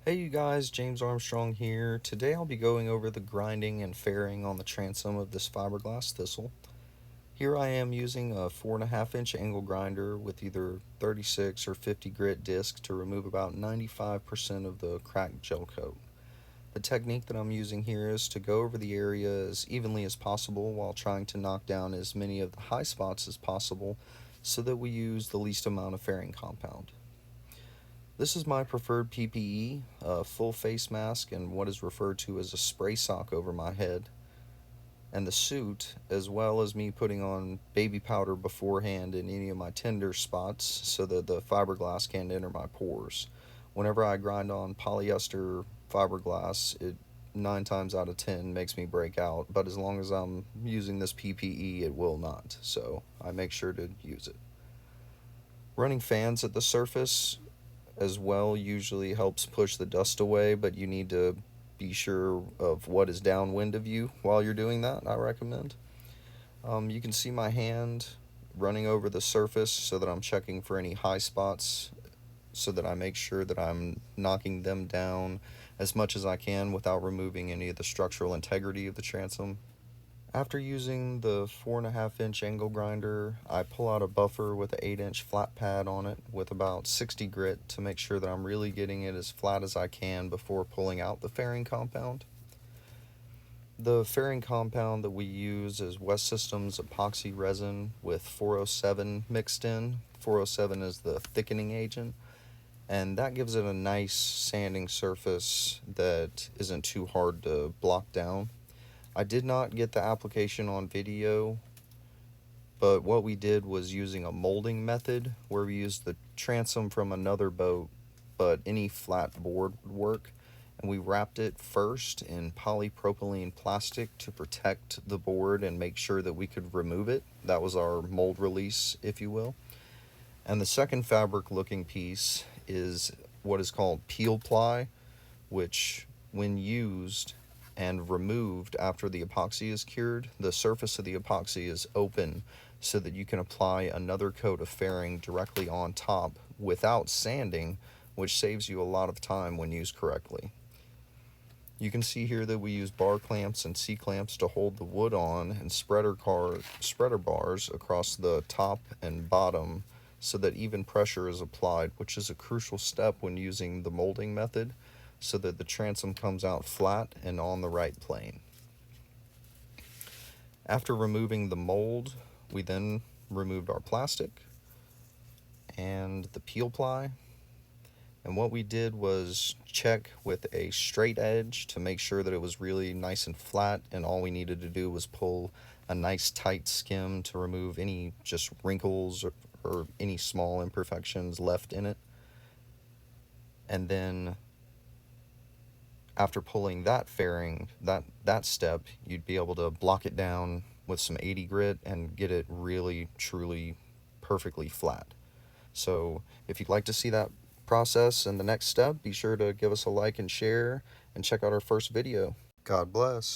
Hey you guys, James Armstrong here. Today I'll be going over the grinding and fairing on the transom of this fiberglass thistle. Here I am using a 4.5 inch angle grinder with either 36 or 50 grit disc to remove about 95% of the cracked gel coat. The technique that I'm using here is to go over the area as evenly as possible while trying to knock down as many of the high spots as possible so that we use the least amount of fairing compound. This is my preferred PPE, a full face mask and what is referred to as a spray sock over my head, and the suit, as well as me putting on baby powder beforehand in any of my tender spots so that the fiberglass can't enter my pores. Whenever I grind on polyester fiberglass, it 9 times out of 10 makes me break out, but as long as I'm using this PPE, it will not, so I make sure to use it. Running fans at the surface as well usually helps push the dust away, but you need to be sure of what is downwind of you while you're doing that, I recommend. You can see my hand running over the surface so that I'm checking for any high spots so that I make sure that I'm knocking them down as much as I can without removing any of the structural integrity of the transom. After using the 4.5 inch angle grinder, I pull out a buffer with an 8 inch flat pad on it with about 60 grit to make sure that I'm really getting it as flat as I can before pulling out the fairing compound. The fairing compound that we use is West Systems epoxy resin with 407 mixed in. 407 is the thickening agent, and that gives it a nice sanding surface that isn't too hard to block down. I did not get the application on video, but what we did was using a molding method where we used the transom from another boat, but any flat board would work. And we wrapped it first in polypropylene plastic to protect the board and make sure that we could remove it. That was our mold release, if you will. And the second fabric looking piece is what is called peel ply, which, when used and removed after the epoxy is cured, the surface of the epoxy is open so that you can apply another coat of fairing directly on top without sanding, which saves you a lot of time when used correctly. You can see here that we use bar clamps and C-clamps to hold the wood on, and spreader bars across the top and bottom so that even pressure is applied, which is a crucial step when using the molding method so that the transom comes out flat and on the right plane. After removing the mold, we then removed our plastic and the peel ply. And what we did was check with a straight edge to make sure that it was really nice and flat, and all we needed to do was pull a nice tight skim to remove any just wrinkles or any small imperfections left in it. And then after pulling that fairing, that step, you'd be able to block it down with some 80 grit and get it really, truly, perfectly flat. So if you'd like to see that process and the next step, be sure to give us a like and share and check out our first video. God bless.